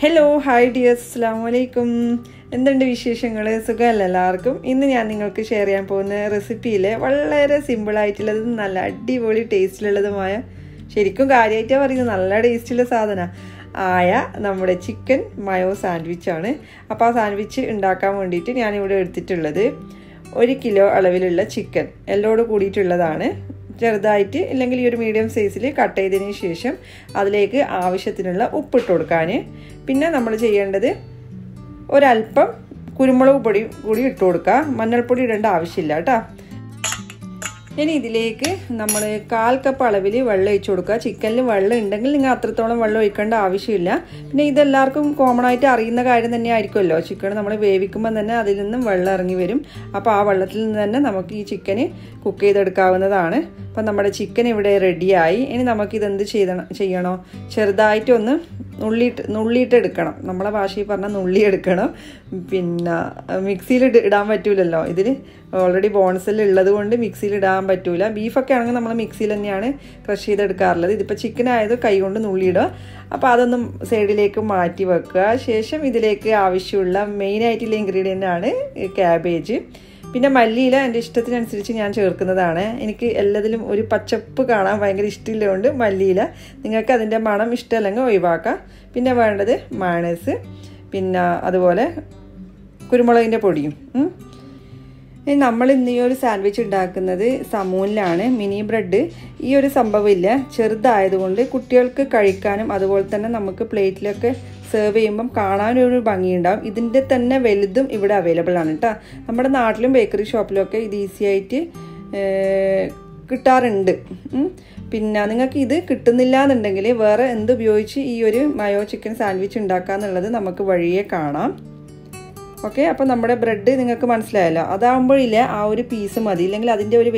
Hello hi dears, അസ്സലാമു അലൈക്കും. എന്തുണ്ട് വിശേഷങ്ങൾ? സുഖമല്ല എല്ലാവർക്കും. ഇന്ന് ഞാൻ നിങ്ങൾക്ക് ഷെയർ ചെയ്യാൻ പോകുന്ന റെസിപ്പിയിൽ വളരെ സിമ്പിളായിട്ടുള്ളതും നല്ല അടിപൊളി ടേസ്റ്റിലുള്ളതുമായ, ശരിക്കും കാര്യമായിട്ടാണ് പറയുന്നത്, നല്ല ടേസ്റ്റുള്ള സാധനമാണ് ആയ നമ്മുടെ ചിക്കൻ മയോ സാൻഡ്വിച്ചാണ്. അപ്പോൾ ആ സാൻഡ്വിച്ച് ഉണ്ടാക്കാൻ വേണ്ടിയിട്ട് ഞാനിവിടെ എടുത്തിട്ടുള്ളത് 1 കിലോ അളവിലുള്ള ചിക്കൻ എല്ലോട് കൂടിയിട്ടുള്ളതാണ്. ചെറുതായിട്ട് ഇല്ലെങ്കിൽ ഈ ഒരു മീഡിയം സൈസിൽ കട്ട് ചെയ്തതിന് ശേഷം അതിലേക്ക് ആവശ്യത്തിനുള്ള ഉപ്പിട്ട് കൊടുക്കാൻ. പിന്നെ നമ്മൾ ചെയ്യേണ്ടത് ഒരല്പം കുരുമുളക് പൊടി കൂടി ഇട്ട് കൊടുക്കുക. മഞ്ഞൾപ്പൊടി ഇടേണ്ട ആവശ്യമില്ല കേട്ടോ. ഇനി ഇതിലേക്ക് നമ്മൾ 1/4 കപ്പ് അളവിൽ വെള്ളം ഒഴിച്ചു കൊടുക്കുക. ചിക്കനിൽ വെള്ളം ഉണ്ടെങ്കിൽ നിങ്ങൾ അത്രത്തോളം വെള്ളം ഒഴിക്കേണ്ട ആവശ്യമില്ല. പിന്നെ ഇതെല്ലാവർക്കും കോമൺ ആയിട്ട് അറിയുന്ന കാര്യം തന്നെ ആയിരിക്കുമല്ലോ. ചിക്കൻ നമ്മൾ വേവിക്കുമ്പോൾ തന്നെ അതിൽ നിന്നും വെള്ളം ഇറങ്ങി വരും. അപ്പോൾ ആ വെള്ളത്തിൽ നിന്ന് തന്നെ നമുക്ക് ഈ ചിക്കന് കുക്ക് ചെയ്തെടുക്കാവുന്നതാണ്. അപ്പം നമ്മുടെ ചിക്കൻ ഇവിടെ റെഡിയായി. ഇനി നമുക്കിതെന്ത് ചെയ്യണോ, ചെറുതായിട്ടൊന്ന് നുള്ളിയിട്ട് എടുക്കണം. നമ്മളെ ഭാഷയിൽ പറഞ്ഞാൽ നുള്ളിയെടുക്കണം. പിന്നെ മിക്സിയിൽ ഇടാൻ പറ്റൂലല്ലോ, ഇതിൽ ഓൾറെഡി ബോൺസെല്ലാം ഉള്ളത് കൊണ്ട് മിക്സിയിൽ ഇടാൻ പറ്റൂല. ബീഫൊക്കെ ആണെങ്കിൽ നമ്മൾ മിക്സിയിൽ തന്നെയാണ് ക്രഷ് ചെയ്തെടുക്കാറുള്ളത്. ഇതിപ്പോൾ ചിക്കൻ ആയത് കൈ കൊണ്ട് നുള്ളിയിടുക. അപ്പോൾ അതൊന്നും സൈഡിലേക്ക് മാറ്റി വെക്കുക. ശേഷം ഇതിലേക്ക് ആവശ്യമുള്ള മെയിനായിട്ടുള്ള ഇൻഗ്രീഡിയൻ്റ് ആണ് ക്യാബേജ്. പിന്നെ മല്ലിയില എൻ്റെ ഇഷ്ടത്തിനനുസരിച്ച് ഞാൻ ചേർക്കുന്നതാണ്. എനിക്ക് എല്ലാത്തിലും ഒരു പച്ചപ്പ് കാണാൻ ഭയങ്കര ഇഷ്ടമില്ലതുകൊണ്ട് മല്ലിയില. നിങ്ങൾക്ക് അതിൻ്റെ മണം ഇഷ്ടമല്ലെങ്കിൽ ഒഴിവാക്കാം. പിന്നെ വേണ്ടത് മയോണൈസ്, പിന്നെ അതുപോലെ കുരുമുളകിൻ്റെ പൊടിയും. നമ്മൾ ഇന്ന് ഈ ഒരു സാൻഡ്വിച്ച് ഉണ്ടാക്കുന്നത് സമൂനിലാണ്. മിനി ബ്രെഡ് ഈ ഒരു സംഭവമില്ല, ചെറുതായതുകൊണ്ട് കുട്ടികൾക്ക് കഴിക്കാനും അതുപോലെ തന്നെ നമുക്ക് പ്ലേറ്റിലൊക്കെ സെർവ് ചെയ്യുമ്പം കാണാനൊരു ഭംഗിയുണ്ടാവും. ഇതിൻ്റെ തന്നെ വലുതും ഇവിടെ അവൈലബിൾ ആണ് കേട്ടോ. നമ്മുടെ നാട്ടിലും ബേക്കറി ഷോപ്പിലൊക്കെ ഇത് ഈസി ആയിട്ട് കിട്ടാറുണ്ട്. പിന്നെ നിങ്ങൾക്ക് ഇത് കിട്ടുന്നില്ല എന്നുണ്ടെങ്കിൽ വേറെ എന്തുപയോഗിച്ച് ഈ ഒരു മയോ ചിക്കൻ സാൻഡ്വിച്ച് ഉണ്ടാക്കുക എന്നുള്ളത് നമുക്ക് വഴിയെ കാണാം. ഓക്കെ, അപ്പോൾ നമ്മുടെ ബ്രെഡ് നിങ്ങൾക്ക് മനസ്സിലായല്ലോ. അതാകുമ്പോഴില്ല ആ ഒരു പീസ് മതി. ഇല്ലെങ്കിൽ അതിൻ്റെ ഒരു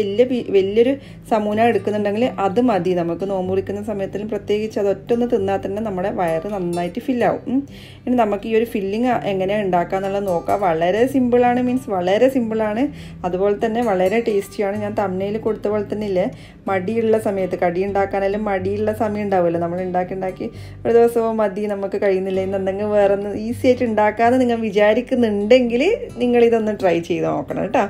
വലിയൊരു സമൂന എടുക്കുന്നുണ്ടെങ്കിൽ അത് മതി. നമുക്ക് നോമ്പ് കുറിക്കുന്ന സമയത്തിലും പ്രത്യേകിച്ച് അതൊറ്റൊന്ന് തിന്നാൽ തന്നെ നമ്മുടെ വയറ് നന്നായിട്ട് ഫില്ലാവും. ഇനി നമുക്ക് ഈ ഒരു ഫില്ലിങ് എങ്ങനെയാണ് ഉണ്ടാക്കുക എന്നുള്ളത് നോക്കാം. വളരെ സിമ്പിളാണ്, വളരെ സിമ്പിളാണ്, അതുപോലെ തന്നെ വളരെ ടേസ്റ്റിയാണ്. ഞാൻ തമ്മിൽ കൊടുത്ത പോലെ തന്നെ ഇല്ലേ, മടിയുള്ള സമയത്ത് കടി ഉണ്ടാക്കാനെല്ലാം മടിയുള്ള സമയം ഉണ്ടാവുമല്ലോ. നമ്മൾ ഉണ്ടാക്കി ഒരു ദിവസവും മതി നമുക്ക് കഴിയുന്നില്ല, ഇന്ന് എന്തെങ്കിലും വേറെ ഒന്ന് ഈസി ആയിട്ട് ഉണ്ടാക്കാമെന്ന് നിങ്ങൾ വിചാരിക്കുന്നുണ്ടെങ്കിൽ നിങ്ങളിതൊന്ന് ട്രൈ ചെയ്ത് നോക്കണം കേട്ടോ.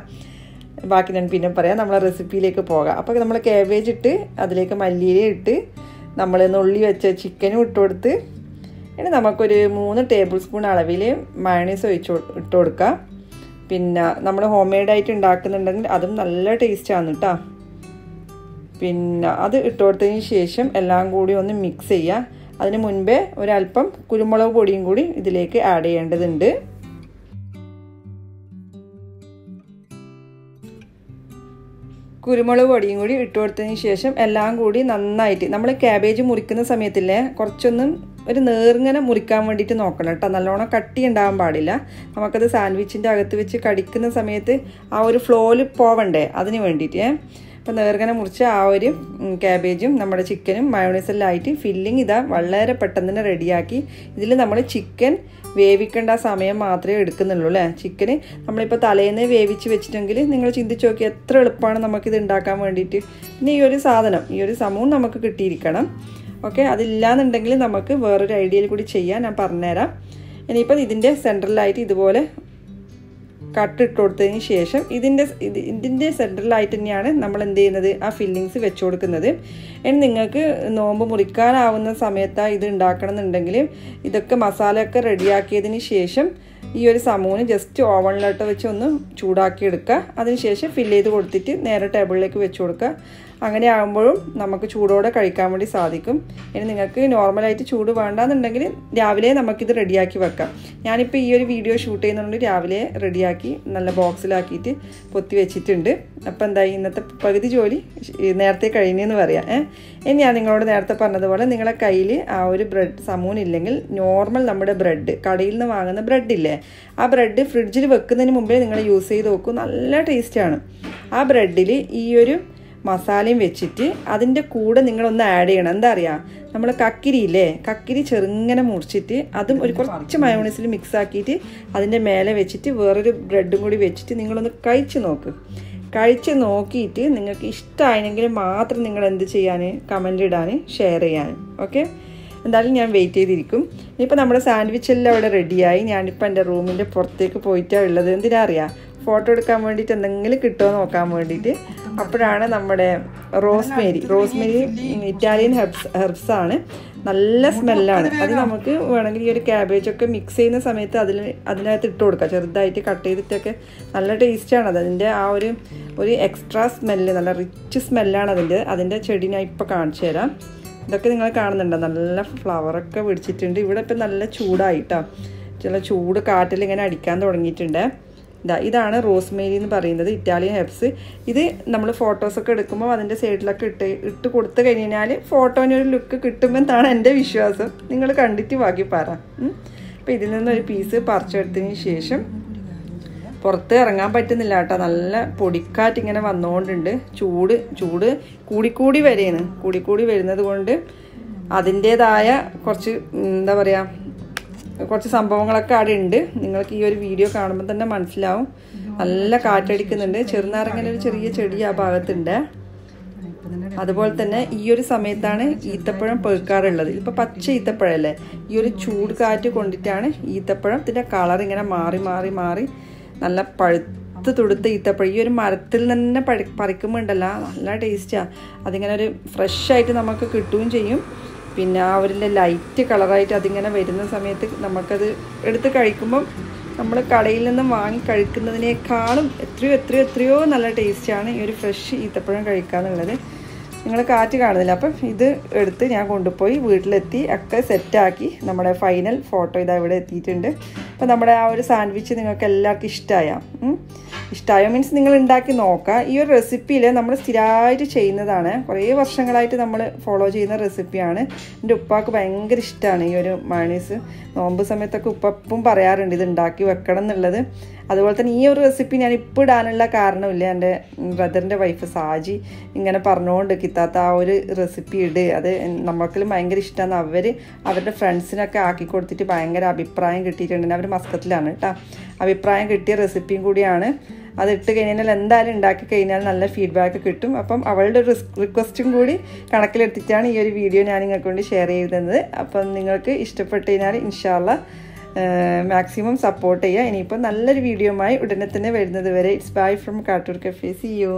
ബാക്കി ഞാൻ പിന്നെ പറയാം. നമ്മളെ റെസിപ്പിയിലേക്ക് പോകാം. അപ്പോൾ നമ്മൾ കാബേജ് ഇട്ട് അതിലേക്ക് മല്ലിയില ഇട്ട് നമ്മൾ നുള്ളി വെച്ച ചിക്കനും ഇട്ട് കൊടുത്ത് ഇനി നമുക്കൊരു 3 ടേബിൾ സ്പൂൺ അളവിൽ മയോണൈസ് ഇട്ട് കൊടുക്കുക. പിന്നെ നമ്മൾ ഹോം മെയ്ഡായിട്ട് ഉണ്ടാക്കുന്നുണ്ടെങ്കിൽ അതും നല്ല ടേസ്റ്റാണ് കേട്ടോ. പിന്നെ അത് ഇട്ട് കൊടുത്തതിന് ശേഷം എല്ലാം കൂടി ഒന്ന് മിക്സ് ചെയ്യുക. അതിന് മുൻപേ ഒരല്പം കുരുമുളക് പൊടിയും കൂടി ഇതിലേക്ക് ആഡ് ചെയ്യേണ്ടതുണ്ട്. കുരുമുളക് പൊടിയും കൂടി ഇട്ട് കൊടുത്തതിന് ശേഷം എല്ലാം കൂടി നന്നായിട്ട് നമ്മൾ ക്യാബേജ് മുറിക്കുന്ന സമയത്തില്ലേ കുറച്ചൊന്നും ഒരു നേർങ്ങനെ മുറിക്കാൻ വേണ്ടിയിട്ട് നോക്കണം കേട്ടോ. നല്ലോണം കട്ടി ഉണ്ടാകാൻ പാടില്ല. നമുക്കത് സാൻഡ്വിച്ചിൻ്റെ അകത്ത് വെച്ച് കടിക്കുന്ന സമയത്ത് ആ ഒരു ഫ്ലോയിൽ പോവണ്ടേ, അതിന് വേണ്ടിയിട്ട്. അപ്പോൾ നേർങ്ങനെ മുറിച്ച് ആ ഒരു ക്യാബേജും നമ്മുടെ ചിക്കനും മയോണൈസെല്ലാം ആയിട്ട് ഫില്ലിങ് ഇതാ വളരെ പെട്ടെന്ന് തന്നെ റെഡിയാക്കി. ഇതിൽ നമ്മൾ ചിക്കൻ വേവിക്കേണ്ട സമയം മാത്രമേ എടുക്കുന്നുള്ളൂ അല്ലേ. ചിക്കന് നമ്മളിപ്പോൾ തലേന്ന് വേവിച്ച് വെച്ചിട്ടെങ്കിൽ നിങ്ങൾ ചിന്തിച്ച് നോക്കി എത്ര എളുപ്പമാണ് നമുക്കിത് ഉണ്ടാക്കാൻ വേണ്ടിയിട്ട്. പിന്നെ ഈ ഒരു സാധനം, ഈ ഒരു സമൂഹം നമുക്ക് കിട്ടിയിരിക്കണം. ഓക്കെ, അതില്ലാന്നുണ്ടെങ്കിൽ നമുക്ക് വേറൊരു ഐഡിയയിൽ കൂടി ചെയ്യാൻ ഞാൻ പറഞ്ഞുതരാം. ഇനിയിപ്പോൾ ഇതിൻ്റെ സെൻട്രലായിട്ട് ഇതുപോലെ കട്ടിട്ട് കൊടുത്തതിന് ശേഷം ഇതിൻ്റെ സെൻട്രലായിട്ട് തന്നെയാണ് നമ്മൾ എന്ത് ചെയ്യുന്നത്, ആ ഫില്ലിങ്സ് വെച്ച് കൊടുക്കുന്നത്. ഇനി നിങ്ങൾക്ക് നോമ്പ് മുറിക്കാനാവുന്ന സമയത്താണ് ഇത് ഉണ്ടാക്കണം എന്നുണ്ടെങ്കിൽ ഇതൊക്കെ മസാലയൊക്കെ റെഡിയാക്കിയതിന് ശേഷം ഈ ഒരു സമൂന് ജസ്റ്റ് ഓവണിലോട്ട് വെച്ച് ഒന്ന് ചൂടാക്കി എടുക്കുക. അതിനുശേഷം ഫില്ല് ചെയ്ത് കൊടുത്തിട്ട് നേരെ ടേബിളിലേക്ക് വെച്ച് കൊടുക്കുക. അങ്ങനെ ആകുമ്പോഴും നമുക്ക് ചൂടോടെ കഴിക്കാൻ വേണ്ടി സാധിക്കും. ഇനി നിങ്ങൾക്ക് നോർമലായിട്ട് ചൂട് വേണ്ടാന്നുണ്ടെങ്കിൽ രാവിലെ നമുക്കിത് റെഡിയാക്കി വെക്കാം. ഞാനിപ്പോൾ ഈ ഒരു വീഡിയോ ഷൂട്ട് ചെയ്യുന്നതുകൊണ്ട് രാവിലെ റെഡിയാക്കി നല്ല ബോക്സിലാക്കിയിട്ട് പൊത്തി വെച്ചിട്ടുണ്ട്. അപ്പോൾ എന്തായി, ഇന്നത്തെ പകുതി ജോലി നേരത്തെ കഴിഞ്ഞെന്ന് പറയാം. ഇനി ഞാൻ നിങ്ങളോട് നേരത്തെ പറഞ്ഞതുപോലെ നിങ്ങളെ കയ്യിൽ ആ ഒരു ബ്രെഡ് സമൂനില്ലെങ്കിൽ നോർമൽ നമ്മുടെ ബ്രെഡ്, കടയിൽ നിന്ന് വാങ്ങുന്ന ബ്രെഡില്ലേ, ആ ബ്രെഡ് ഫ്രിഡ്ജിൽ വെക്കുന്നതിന് മുമ്പേ നിങ്ങൾ യൂസ് ചെയ്ത് നോക്കൂ, നല്ല ടേസ്റ്റാണ്. ആ ബ്രെഡിൽ ഈ ഒരു മസാലയും വെച്ചിട്ട് അതിൻ്റെ കൂടെ നിങ്ങളൊന്ന് ആഡ് ചെയ്യണം. എന്താ അറിയാം, നമ്മൾ കക്കിരിയില്ലേ, കക്കിരി ചെറുങ്ങനെ മുറിച്ചിട്ട് അതും ഒരു കുറച്ച് മയോണൈസിൽ മിക്സ് ആക്കിയിട്ട് അതിൻ്റെ മേലെ വെച്ചിട്ട് വേറൊരു ബ്രെഡും കൂടി വെച്ചിട്ട് നിങ്ങളൊന്ന് കഴിച്ച് നോക്കിയിട്ട് നിങ്ങൾക്ക് ഇഷ്ടമായെങ്കിൽ മാത്രം നിങ്ങൾ എന്ത് ചെയ്യാൻ, കമൻ്റ് ഇടാൻ, ഷെയർ ചെയ്യാൻ. ഓക്കെ, എന്തായാലും ഞാൻ വെയിറ്റ് ചെയ്തിരിക്കും. ഇനിയിപ്പോൾ നമ്മുടെ സാൻഡ്വിച്ച് എല്ലാം അവിടെ റെഡിയായി. ഞാനിപ്പോൾ എൻ്റെ റൂമിൻ്റെ പുറത്തേക്ക് പോയിട്ടാണ് ഉള്ളത്. എന്തിനാ അറിയാം, ഫോട്ടോ എടുക്കാൻ വേണ്ടിയിട്ട് എന്തെങ്കിലും കിട്ടുമോ നോക്കാൻ വേണ്ടിയിട്ട്. അപ്പോഴാണ് നമ്മുടെ റോസ്മേരി ഇറ്റാലിയൻ ഹെർബ്സാണ്, നല്ല സ്മെല്ലാണ്. അത് നമുക്ക് വേണമെങ്കിൽ ഈ ഒരു ക്യാബേജൊക്കെ മിക്സ് ചെയ്യുന്ന സമയത്ത് അതിനകത്ത് ഇട്ട് കൊടുക്കാം, ചെറുതായിട്ട് കട്ട് ചെയ്തിട്ടൊക്കെ. നല്ല ടേസ്റ്റാണത്. അതിൻ്റെ ആ ഒരു എക്സ്ട്രാ സ്മെല്ല്, നല്ല റിച്ച് സ്മെല്ലാണ് അതിൻ്റെ ചെടി ഞാൻ ഇപ്പോൾ കാണിച്ചു തരാം. ഇതൊക്കെ നിങ്ങൾ കാണുന്നുണ്ടോ, നല്ല ഫ്ലവറൊക്കെ പിടിച്ചിട്ടുണ്ട്. ഇവിടെ ഇപ്പം നല്ല ചൂടായിട്ടോ, ചില ചൂട് കാറ്റിൽ ഇങ്ങനെ അടിക്കാൻ തുടങ്ങിയിട്ടുണ്ട്. ഇതാണ് റോസ്മേരി എന്ന് പറയുന്നത്, ഇറ്റാലിയൻ ഹെർബ്സ്. ഇത് നമ്മൾ ഫോട്ടോസൊക്കെ എടുക്കുമ്പോൾ അതിൻ്റെ സൈഡിലൊക്കെ ഇട്ട് കൊടുത്തു കഴിഞ്ഞാൽ ഫോട്ടോനൊരു ലുക്ക് കിട്ടുമെന്നാണ് എൻ്റെ വിശ്വാസം. നിങ്ങൾ കണ്ടിട്ട് ബാക്കി പറ. അപ്പോൾ ഇതിൽ നിന്നൊരു പീസ് പറിച്ചെടുത്തതിന് ശേഷം പുറത്ത് ഇറങ്ങാൻ പറ്റുന്നില്ല കേട്ടോ, നല്ല പൊടിക്കാറ്റ് ഇങ്ങനെ വന്നുകൊണ്ടുണ്ട്. ചൂട് കൂടിക്കൂടി വരുന്നത് കൊണ്ട് അതിൻ്റേതായ കുറച്ച് എന്താ പറയുക, കുറച്ച് സംഭവങ്ങളൊക്കെ അവിടെ ഉണ്ട്. നിങ്ങൾക്ക് ഈ ഒരു വീഡിയോ കാണുമ്പോൾ തന്നെ മനസ്സിലാവും. നല്ല കാറ്റടിക്കുന്നുണ്ട്. ചെറുനാരങ്ങൻ്റെ ഒരു ചെറിയ ചെടി ആ ഭാഗത്തുണ്ട്. അതുപോലെ തന്നെ ഈ ഒരു സമയത്താണ് ഈത്തപ്പഴം പഴുക്കാറുള്ളത്. ഇപ്പോൾ പച്ച ഈത്തപ്പഴമല്ലേ, ഈ ഒരു ചൂട് കാറ്റ് കൊണ്ടിട്ടാണ് ഈത്തപ്പഴം ഇതിൻ്റെ കളർ ഇങ്ങനെ മാറി നല്ല പഴുത്ത് തുടുത്ത ഈത്തപ്പഴം. ഈ ഒരു മരത്തിൽ തന്നെ പറിക്കുമ്പോൾ ഉണ്ടല്ലോ, നല്ല ടേസ്റ്റാണ്. അതിങ്ങനെ ഒരു ഫ്രഷായിട്ട് നമുക്ക് കിട്ടുകയും ചെയ്യും. പിന്നെ ആ ഒരു ലൈറ്റ് കളറായിട്ട് അതിങ്ങനെ വരുന്ന സമയത്ത് നമുക്കത് എടുത്ത് കഴിക്കുമ്പം നമ്മൾ കടയിൽ നിന്നും വാങ്ങി കഴിക്കുന്നതിനേക്കാളും എത്രയോ നല്ല ടേസ്റ്റാണ് ഈ ഒരു ഫ്രഷ് ഈത്തപ്പഴം കഴിക്കുക എന്നുള്ളത്. നിങ്ങൾ കാറ്റ് കാണുന്നില്ല. അപ്പം ഇത് എടുത്ത് ഞാൻ കൊണ്ടുപോയി വീട്ടിലെത്തി ഒക്കെ സെറ്റാക്കി. നമ്മുടെ ഫൈനൽ ഫോട്ടോ ഇതാ ഇവിടെ എത്തിയിട്ടുണ്ട്. അപ്പോൾ നമ്മുടെ ആ ഒരു സാൻഡ്വിച്ച് നിങ്ങൾക്ക് എല്ലാവർക്കും ഇഷ്ടമായോ മീൻസ് നിങ്ങൾ ഉണ്ടാക്കി നോക്കുക. ഈ ഒരു റെസിപ്പിയിൽ നമ്മൾ സ്ഥിരമായിട്ട് ചെയ്യുന്നതാണ്, കുറേ വർഷങ്ങളായിട്ട് നമ്മൾ ഫോളോ ചെയ്യുന്ന റെസിപ്പിയാണ്. എൻ്റെ ഉപ്പാക്ക് ഭയങ്കര ഇഷ്ടമാണ് ഈ ഒരു മയോണൈസ്. നോമ്പ് സമയത്തൊക്കെ ഉപ്പും പറയാറുണ്ട് ഇത് ഉണ്ടാക്കി വെക്കണം എന്നുള്ളത്. അതുപോലെ തന്നെ ഈ ഒരു റെസിപ്പി ഞാൻ ഇപ്പോൾ ഇടാനുള്ള കാരണമില്ല, എൻ്റെ ബ്രദറിൻ്റെ വൈഫ് സാജി ഇങ്ങനെ പറഞ്ഞുകൊണ്ട് കിത്താത്ത ആ ഒരു റെസിപ്പി ഇട്, അത് നമ്മൾക്കും ഭയങ്കര ഇഷ്ടമാണ്. അവരുടെ ഫ്രണ്ട്സിനൊക്കെ ആക്കി കൊടുത്തിട്ട് ഭയങ്കര അഭിപ്രായം കിട്ടിയിട്ടുണ്ട്. അവർ മസ്കത്തിലാണ് കേട്ടോ. അഭിപ്രായം കിട്ടിയ റെസിപ്പിയും കൂടിയാണ്. അത് ഇട്ട് കഴിഞ്ഞാൽ എന്തായാലും ഉണ്ടാക്കി കഴിഞ്ഞാൽ നല്ല ഫീഡ്ബാക്ക് കിട്ടും. അപ്പം അവളുടെ ഒരു റിക്വസ്റ്റും കൂടി കണക്കിലെടുത്തിട്ടാണ് ഈ ഒരു വീഡിയോ ഞാൻ നിങ്ങൾക്ക് വേണ്ടി ഷെയർ ചെയ്തത്. അപ്പം നിങ്ങൾക്ക് ഇഷ്ടപ്പെട്ട് കഴിഞ്ഞാൽ ഇൻഷാ അല്ലാഹ് മാക്സിമം സപ്പോർട്ട് ചെയ്യുക. ഇനിയിപ്പോൾ നല്ലൊരു വീഡിയോയുമായി ഉടനെ തന്നെ വരുന്നത് വരെ it's bye from Kattoor cafe. See U.